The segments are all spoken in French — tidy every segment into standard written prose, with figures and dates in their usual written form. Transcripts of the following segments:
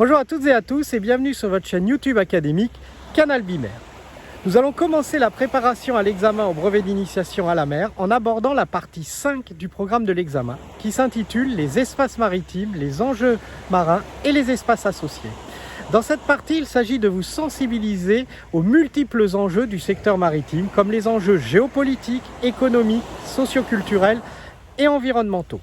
Bonjour à toutes et à tous et bienvenue sur votre chaîne YouTube académique Canal Bimer. Nous allons commencer la préparation à l'examen au brevet d'initiation à la mer en abordant la partie 5 du programme de l'examen qui s'intitule les espaces maritimes, les enjeux marins et les espaces associés. Dans cette partie, il s'agit de vous sensibiliser aux multiples enjeux du secteur maritime comme les enjeux géopolitiques, économiques, socioculturels et environnementaux.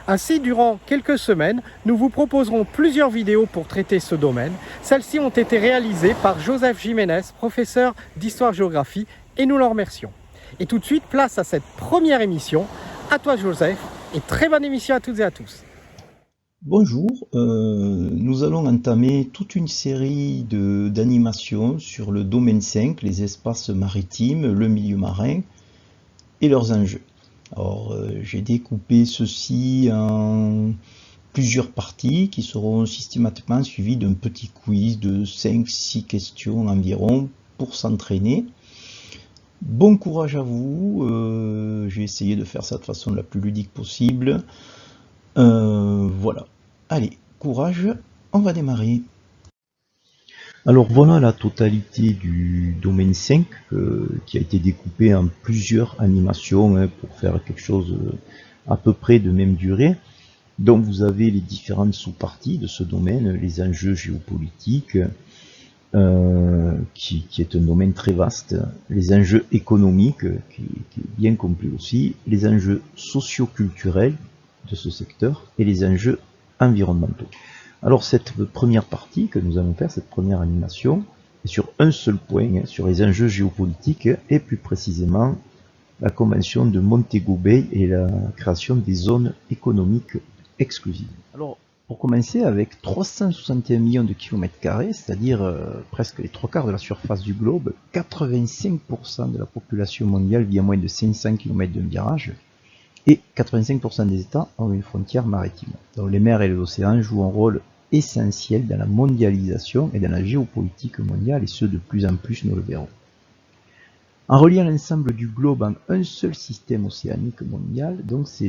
Ainsi, durant quelques semaines, nous vous proposerons plusieurs vidéos pour traiter ce domaine. Celles-ci ont été réalisées par Joseph Jiménez, professeur d'histoire-géographie, et nous l'en remercions. Et tout de suite, place à cette première émission. À toi Joseph, et très bonne émission à toutes et à tous. Bonjour, nous allons entamer toute une série d'animations sur le domaine 5, les espaces maritimes, le milieu marin et leurs enjeux. Alors, j'ai découpé ceci en plusieurs parties qui seront systématiquement suivies d'un petit quiz de 5-6 questions environ pour s'entraîner. Bon courage à vous, j'ai essayé de faire ça de façon la plus ludique possible. Voilà, allez, courage, on va démarrer. Alors voilà la totalité du domaine 5 qui a été découpé en plusieurs animations pour faire quelque chose à peu près de même durée. Donc vous avez les différentes sous-parties de ce domaine, les enjeux géopolitiques, qui est un domaine très vaste, les enjeux économiques, qui est bien complet aussi, les enjeux socio-culturels de ce secteur et les enjeux environnementaux. Alors cette première partie que nous allons faire, cette première animation, est sur un seul point, sur les enjeux géopolitiques et plus précisément la convention de Montego Bay et la création des zones économiques exclusives. Alors pour commencer, avec 361 millions de kilomètres carrés, c'est-à-dire presque les 3/4 de la surface du globe, 85% de la population mondiale vit à moins de 500 km d'un virage, et 85% des États ont une frontière maritime. Donc les mers et les océans jouent un rôle essentiel dans la mondialisation et dans la géopolitique mondiale, et ce de plus en plus, nous le verrons. En reliant l'ensemble du globe en un seul système océanique mondial, donc ce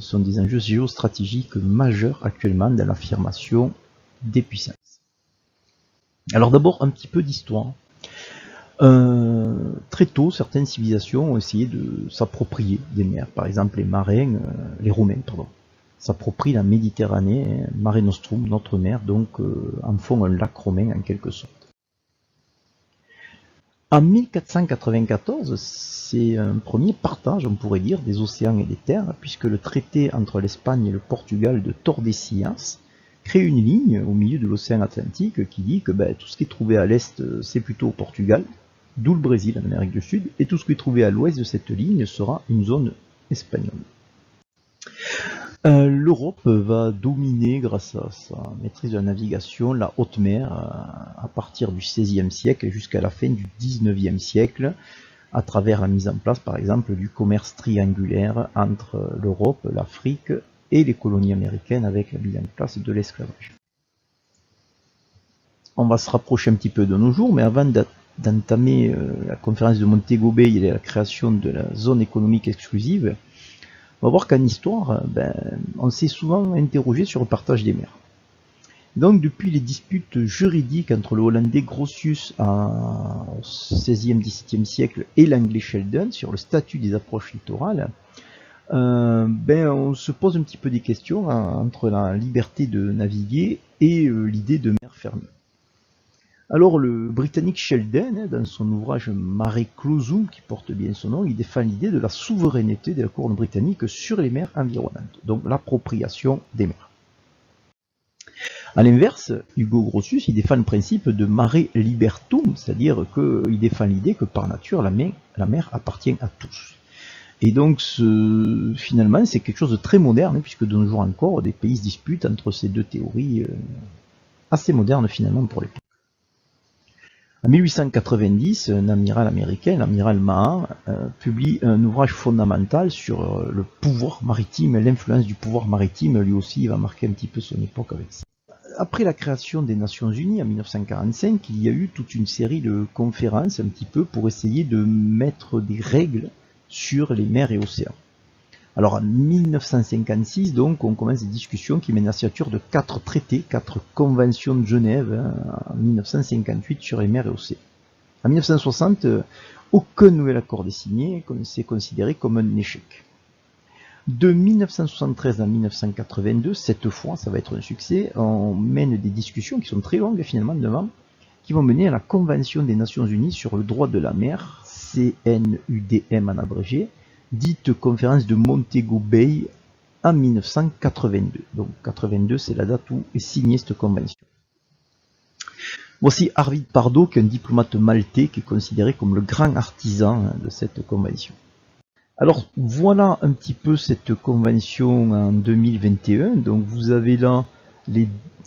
sont des enjeux géostratégiques majeurs actuellement dans l'affirmation des puissances. Alors d'abord un petit peu d'histoire. Très tôt, certaines civilisations ont essayé de s'approprier des mers. Par exemple, les Romains, s'approprient la Méditerranée, Mare Nostrum, notre mer, donc en font un lac romain en quelque sorte. En 1494, c'est un premier partage, on pourrait dire, des océans et des terres, puisque le traité entre l'Espagne et le Portugal de Tordesillas crée une ligne au milieu de l'océan Atlantique qui dit que tout ce qui est trouvé à l'est, c'est plutôt au Portugal, d'où le Brésil en Amérique du Sud, et tout ce qui est trouvé à l'ouest de cette ligne sera une zone espagnole. L'Europe va dominer grâce à sa maîtrise de la navigation, la haute mer, à partir du XVIe siècle jusqu'à la fin du XIXe siècle, à travers la mise en place par exemple du commerce triangulaire entre l'Europe, l'Afrique et les colonies américaines avec la mise en place de l'esclavage. On va se rapprocher un petit peu de nos jours, mais avant d'entamer la conférence de Montego Bay et la création de la zone économique exclusive, on va voir qu'en histoire, on s'est souvent interrogé sur le partage des mers. Donc depuis les disputes juridiques entre le Hollandais Grotius au XVIe, XVIIe siècle et l'Anglais Sheldon sur le statut des approches littorales, on se pose un petit peu des questions entre la liberté de naviguer et l'idée de mer fermée. Alors le Britannique Sheldon, dans son ouvrage Mare Clausum, qui porte bien son nom, il défend l'idée de la souveraineté de la couronne britannique sur les mers environnantes, donc l'appropriation des mers. A l'inverse, Hugo Grotius, il défend le principe de Mare Libertum, c'est-à-dire qu'il défend l'idée que par nature la mer appartient à tous. Et donc finalement c'est quelque chose de très moderne, puisque de nos jours encore, des pays se disputent entre ces deux théories assez modernes finalement pour l'époque. En 1890, un amiral américain, l'amiral Mahan, publie un ouvrage fondamental sur le pouvoir maritime et l'influence du pouvoir maritime. Lui aussi, il va marquer un petit peu son époque avec ça. Après la création des Nations Unies en 1945, il y a eu toute une série de conférences un petit peu pour essayer de mettre des règles sur les mers et océans. Alors en 1956, donc, on commence des discussions qui mènent à la signature de 4 traités, 4 conventions de Genève, en 1958 sur les mers et océans. En 1960, aucun nouvel accord n'est signé, c'est considéré comme un échec. De 1973 à 1982, cette fois, ça va être un succès, on mène des discussions qui sont très longues finalement devant, qui vont mener à la Convention des Nations Unies sur le droit de la mer, CNUDM en abrégé, dite conférence de Montego Bay en 1982. Donc 82, c'est la date où est signée cette convention. Voici Arvid Pardo, qui est un diplomate maltais qui est considéré comme le grand artisan de cette convention. Alors voilà un petit peu cette convention en 2021. Donc vous avez là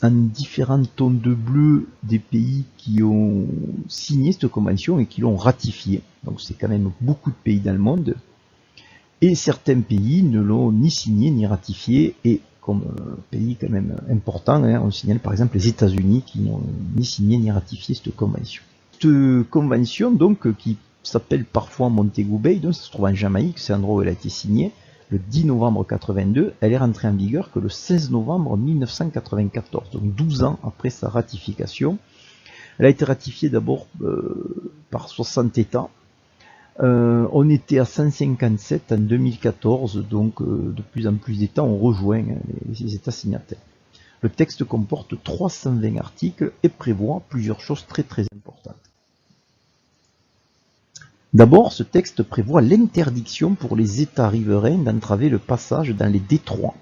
en différents tons de bleu des pays qui ont signé cette convention et qui l'ont ratifiée. Donc c'est quand même beaucoup de pays dans le monde. Et certains pays ne l'ont ni signé ni ratifié, et comme pays quand même important, on signale par exemple les États-Unis qui n'ont ni signé ni ratifié cette convention. Cette convention donc qui s'appelle parfois Montego Bay, donc ça se trouve en Jamaïque, c'est l'endroit où elle a été signée, le 10 novembre 82, elle est rentrée en vigueur que le 16 novembre 1994, donc 12 ans après sa ratification. Elle a été ratifiée d'abord par 60 États. On était à 157 en 2014, donc de plus en plus d'États ont rejoint les États signataires. Le texte comporte 320 articles et prévoit plusieurs choses très importantes. D'abord, ce texte prévoit l'interdiction pour les États riverains d'entraver le passage dans les détroits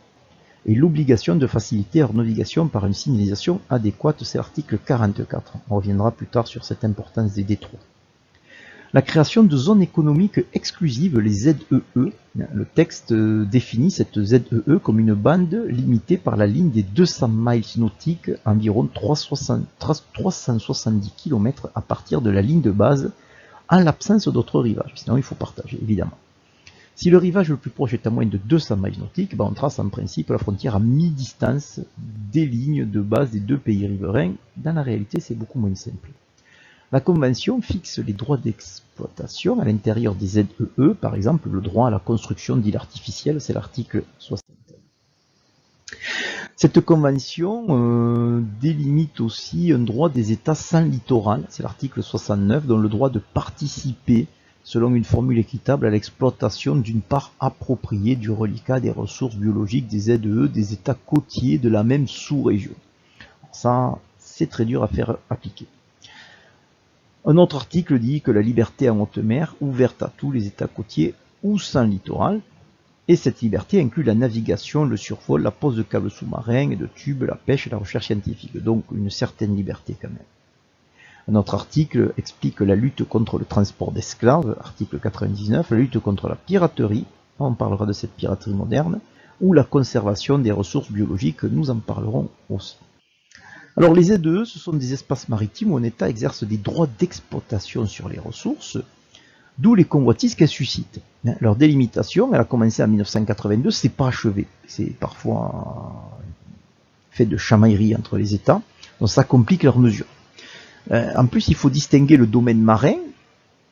et l'obligation de faciliter leur navigation par une signalisation adéquate, c'est l'article 44. On reviendra plus tard sur cette importance des détroits. La création de zones économiques exclusives, les ZEE, le texte définit cette ZEE comme une bande limitée par la ligne des 200 miles nautiques, environ 370 km à partir de la ligne de base, en l'absence d'autres rivages, sinon il faut partager, évidemment. Si le rivage le plus proche est à moins de 200 miles nautiques, on trace en principe la frontière à mi-distance des lignes de base des deux pays riverains. Dans la réalité, c'est beaucoup moins simple. La Convention fixe les droits d'exploitation à l'intérieur des ZEE, par exemple le droit à la construction d'îles artificielles, c'est l'article 60. Cette convention délimite aussi un droit des États sans littoral, c'est l'article 69, dont le droit de participer, selon une formule équitable, à l'exploitation d'une part appropriée du reliquat des ressources biologiques des ZEE des États côtiers de la même sous-région. Ça, c'est très dur à faire appliquer. Un autre article dit que la liberté en haute mer, ouverte à tous les États côtiers ou sans littoral, et cette liberté inclut la navigation, le survol, la pose de câbles sous-marins et de tubes, la pêche et la recherche scientifique, donc une certaine liberté quand même. Un autre article explique la lutte contre le transport d'esclaves, article 99, la lutte contre la piraterie, on parlera de cette piraterie moderne, ou la conservation des ressources biologiques, nous en parlerons aussi. Alors les ZEE, ce sont des espaces maritimes où un État exerce des droits d'exploitation sur les ressources, d'où les convoitises qu'elles suscitent. Leur délimitation, elle a commencé en 1982, c'est pas achevé. C'est parfois fait de chamaillerie entre les États, donc ça complique leurs mesures. En plus, il faut distinguer le domaine marin,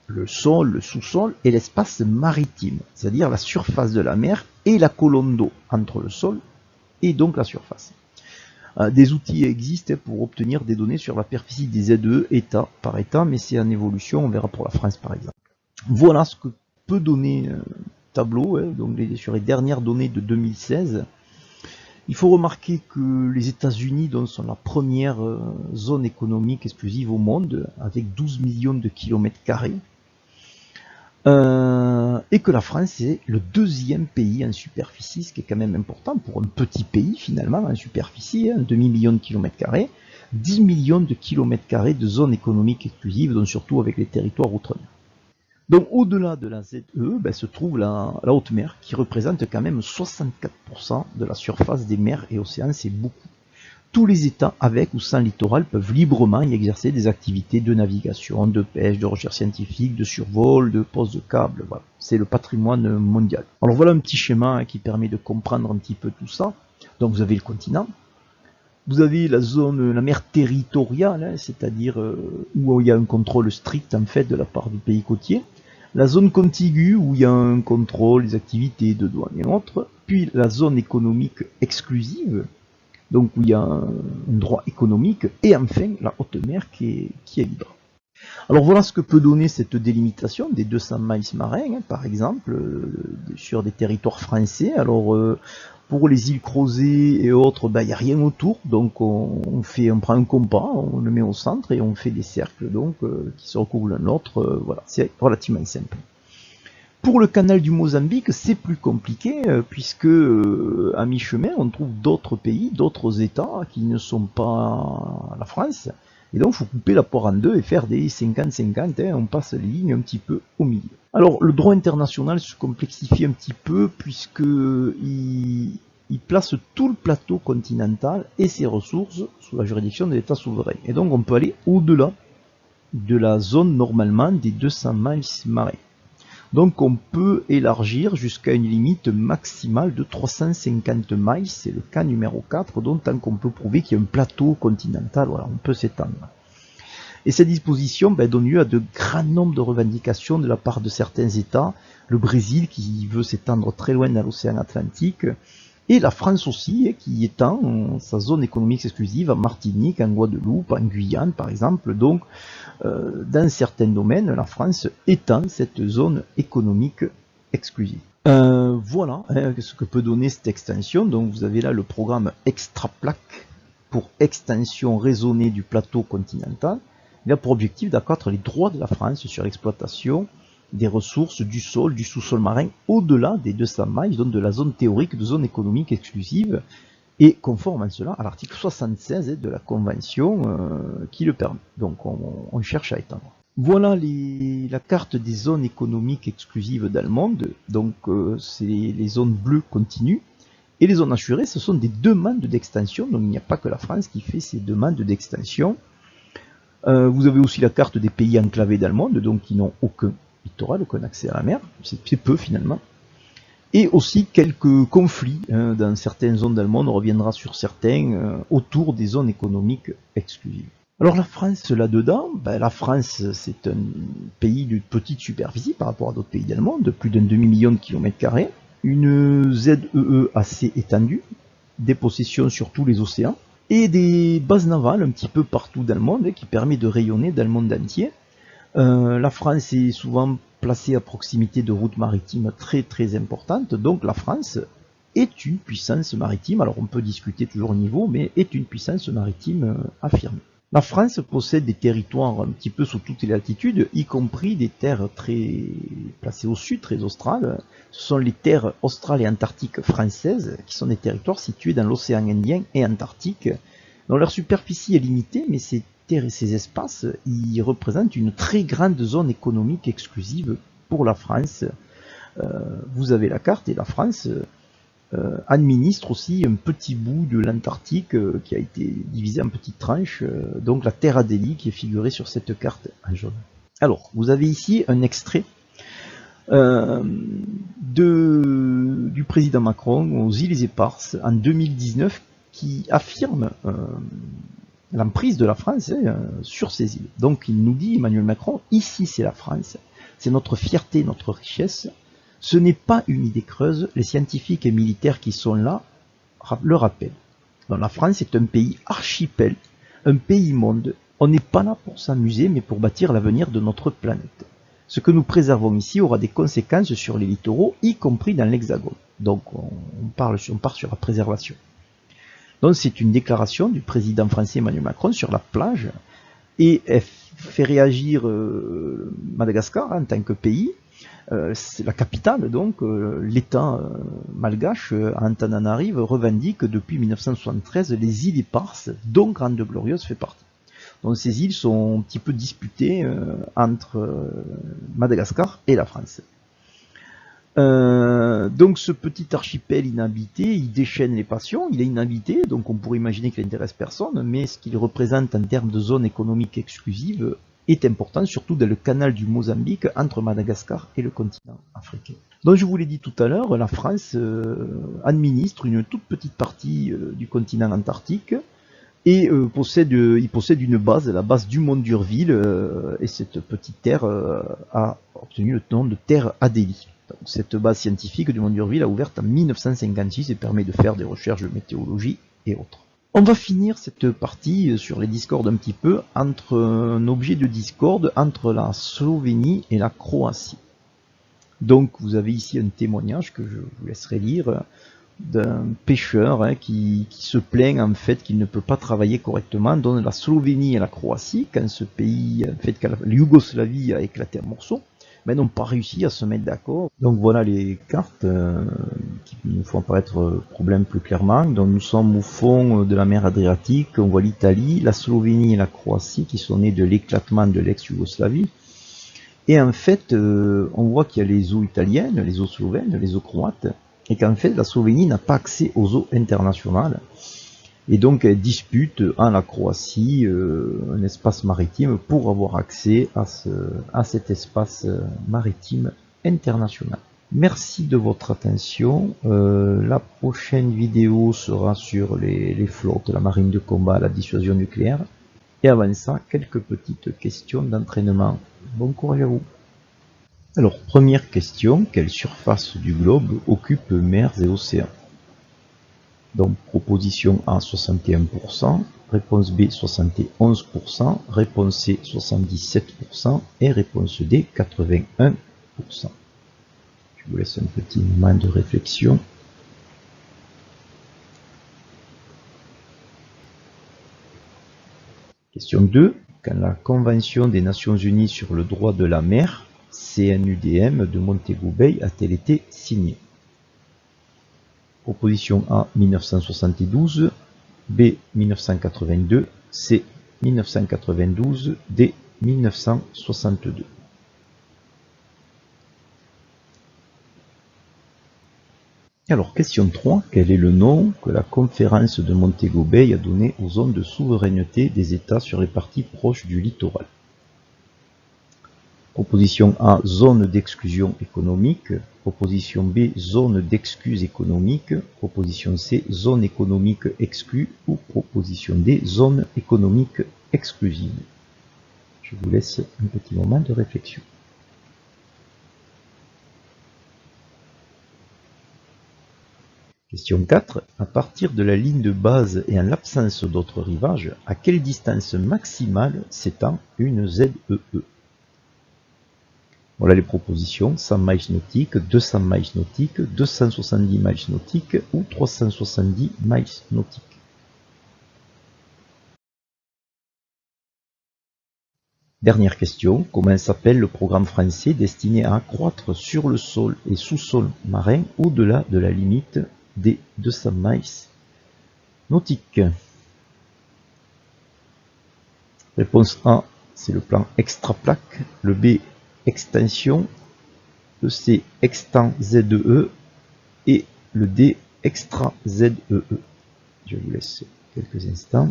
le sol, le sous-sol, et l'espace maritime, c'est-à-dire la surface de la mer et la colonne d'eau entre le sol et donc la surface. Des outils existent pour obtenir des données sur la superficie des ZEE État par État, mais c'est en évolution, on verra pour la France par exemple. Voilà ce que peut donner un tableau, donc sur les dernières données de 2016. Il faut remarquer que les États-Unis sont la première zone économique exclusive au monde, avec 12 millions de kilomètres carrés, et que la France est le deuxième pays en superficie, ce qui est quand même important pour un petit pays finalement en superficie, un demi-million de kilomètres carrés, 10 millions de kilomètres carrés de zones économiques exclusives, donc surtout avec les territoires outre-mer. Donc au-delà de la ZEE, se trouve la haute mer, qui représente quand même 64% de la surface des mers et océans, c'est beaucoup. Tous les États, avec ou sans littoral, peuvent librement y exercer des activités de navigation, de pêche, de recherche scientifique, de survol, de pose de câbles, voilà. C'est le patrimoine mondial. Alors voilà un petit schéma qui permet de comprendre un petit peu tout ça. Donc vous avez le continent, vous avez la zone, la mer territoriale, c'est-à-dire où il y a un contrôle strict en fait de la part du pays côtier. la zone contiguë où il y a un contrôle des activités de douane et autres, puis la zone économique exclusive, donc où il y a un droit économique, et enfin la haute mer qui est libre. Alors voilà ce que peut donner cette délimitation des 200 miles marins, par exemple, sur des territoires français. Alors pour les îles Crozet et autres, il n'y a rien autour, donc on prend un compas, on le met au centre et on fait des cercles donc qui se recouvrent l'un l'autre. Voilà, c'est relativement simple. Pour le canal du Mozambique, c'est plus compliqué, puisque à mi-chemin, on trouve d'autres pays, d'autres États qui ne sont pas la France. Et donc, il faut couper la poire en deux et faire des 50-50, on passe les lignes un petit peu au milieu. Alors, le droit international se complexifie un petit peu, puisqu'il place tout le plateau continental et ses ressources sous la juridiction de l'État souverain. Et donc, on peut aller au-delà de la zone normalement des 200 miles marins. Donc on peut élargir jusqu'à une limite maximale de 350 miles, c'est le cas numéro 4, donc tant qu'on peut prouver qu'il y a un plateau continental, voilà, on peut s'étendre. Et cette disposition donne lieu à de grands nombres de revendications de la part de certains États, le Brésil qui veut s'étendre très loin dans l'océan Atlantique, et la France aussi, qui étend sa zone économique exclusive en Martinique, en Guadeloupe, en Guyane par exemple. Donc, dans certains domaines, la France étend cette zone économique exclusive. Voilà ce que peut donner cette extension. Donc, vous avez là le programme Extraplac pour extension raisonnée du plateau continental. Il a pour objectif d'accroître les droits de la France sur l'exploitation des ressources du sol, du sous-sol marin, au-delà des 200 miles, donc de la zone théorique de zone économique exclusive, et conforme en cela à l'article 76 de la Convention qui le permet. Donc on cherche à étendre. Voilà la carte des zones économiques exclusives dans le monde. Donc c'est les zones bleues continues. Et les zones assurées, ce sont des demandes d'extension. Donc il n'y a pas que la France qui fait ces demandes d'extension. Vous avez aussi la carte des pays enclavés dans le monde, donc qui n'ont aucun littoral, aucun accès à la mer, c'est peu finalement. Et aussi quelques conflits dans certaines zones dans le monde, on reviendra sur certains, autour des zones économiques exclusives. Alors la France là-dedans, la France c'est un pays de petite superficie par rapport à d'autres pays dans le monde, de plus d'un demi-million de kilomètres carrés, une ZEE assez étendue, des possessions sur tous les océans, et des bases navales un petit peu partout dans le monde, qui permet de rayonner dans le monde entier. La France est souvent placée à proximité de routes maritimes très très importantes, donc la France est une puissance maritime, alors on peut discuter toujours au niveau, mais est une puissance maritime affirmée. La France possède des territoires un petit peu sous toutes les latitudes, y compris des terres très placées au sud, très australes. Ce sont les terres australes et antarctiques françaises, qui sont des territoires situés dans l'océan Indien et Antarctique, dont leur superficie est limitée, mais ces terres et ces espaces, ils représentent une très grande zone économique exclusive pour la France. Vous avez la carte et la France administre aussi un petit bout de l'Antarctique qui a été divisé en petites tranches, donc la terre Adélie qui est figurée sur cette carte en jaune. Alors, vous avez ici un extrait du président Macron aux îles Éparses en 2019 qui affirme l'emprise de la France sur ces îles. Donc il nous dit, Emmanuel Macron, ici c'est la France, c'est notre fierté, notre richesse, ce n'est pas une idée creuse, les scientifiques et militaires qui sont là le rappellent. Donc la France est un pays archipel, un pays monde, on n'est pas là pour s'amuser mais pour bâtir l'avenir de notre planète. Ce que nous préservons ici aura des conséquences sur les littoraux, y compris dans l'Hexagone. Donc on part sur la préservation. Donc c'est une déclaration du président français Emmanuel Macron sur la plage et elle fait réagir Madagascar en tant que pays. C'est la capitale, donc l'État malgache, Antananarive, revendique depuis 1973 les îles Éparses, dont Grande Glorieuse fait partie. Donc ces îles sont un petit peu disputées entre Madagascar et la France. Donc ce petit archipel inhabité, il déchaîne les passions, il est inhabité, donc on pourrait imaginer qu'il n'intéresse personne, mais ce qu'il représente en termes de zone économique exclusive est important, surtout dans le canal du Mozambique entre Madagascar et le continent africain. Donc je vous l'ai dit tout à l'heure, la France administre une toute petite partie du continent antarctique Et il possède une base, la base du mont d'Urville, et cette petite terre a obtenu le nom de terre Adélie. Donc, cette base scientifique du mont d'Urville a ouvert en 1956 et permet de faire des recherches de météorologie et autres. On va finir cette partie sur les discordes un petit peu entre un objet de discorde entre la Slovénie et la Croatie. Donc vous avez ici un témoignage que je vous laisserai lire d'un pêcheur qui se plaint en fait qu'il ne peut pas travailler correctement dans la Slovénie et la Croatie, quand ce pays, en fait, quand la Yougoslavie a éclaté en morceaux, mais n'ont pas réussi à se mettre d'accord. Donc voilà les cartes qui nous font apparaître le problème plus clairement. Donc nous sommes au fond de la mer Adriatique, on voit l'Italie, la Slovénie et la Croatie qui sont nées de l'éclatement de l'ex-Yougoslavie. Et en fait, on voit qu'il y a les eaux italiennes, les eaux slovènes, les eaux croates, et qu'en fait la Slovénie n'a pas accès aux eaux internationales, et donc elle dispute à la Croatie un espace maritime pour avoir accès à cet espace maritime international. Merci de votre attention. La prochaine vidéo sera sur les flottes, la marine de combat, la dissuasion nucléaire, et avant ça, quelques petites questions d'entraînement. Bon courage à vous. Alors, première question, quelle surface du globe occupe mers et océans? Donc, proposition A, 61%, réponse B, 71%, réponse C, 77% et réponse D, 81%. Je vous laisse un petit moment de réflexion. Question 2. Quand la Convention des Nations Unies sur le droit de la mer, CNUDM de Montego Bay a-t-elle été signée? Proposition A, 1972, B, 1982, C, 1992, D, 1962. Alors, question 3. Quel est le nom que la conférence de Montego Bay a donné aux zones de souveraineté des États sur les parties proches du littoral? Proposition A, zone d'exclusion économique. Proposition B, zone d'excuse économique. Proposition C, zone économique exclue. Ou proposition D, zone économique exclusive. Je vous laisse un petit moment de réflexion. Question 4. À partir de la ligne de base et en l'absence d'autres rivages, à quelle distance maximale s'étend une ZEE? Voilà les propositions, 100 miles nautiques, 200 miles nautiques, 270 miles nautiques ou 370 miles nautiques. Dernière question, comment s'appelle le programme français destiné à accroître sur le sol et sous-sol marin au-delà de la limite des 200 miles nautiques? Réponse A, c'est le plan extra-plaque, le B, extension, le C, extend ZEE et le D, extra ZEE. Je vous laisse quelques instants.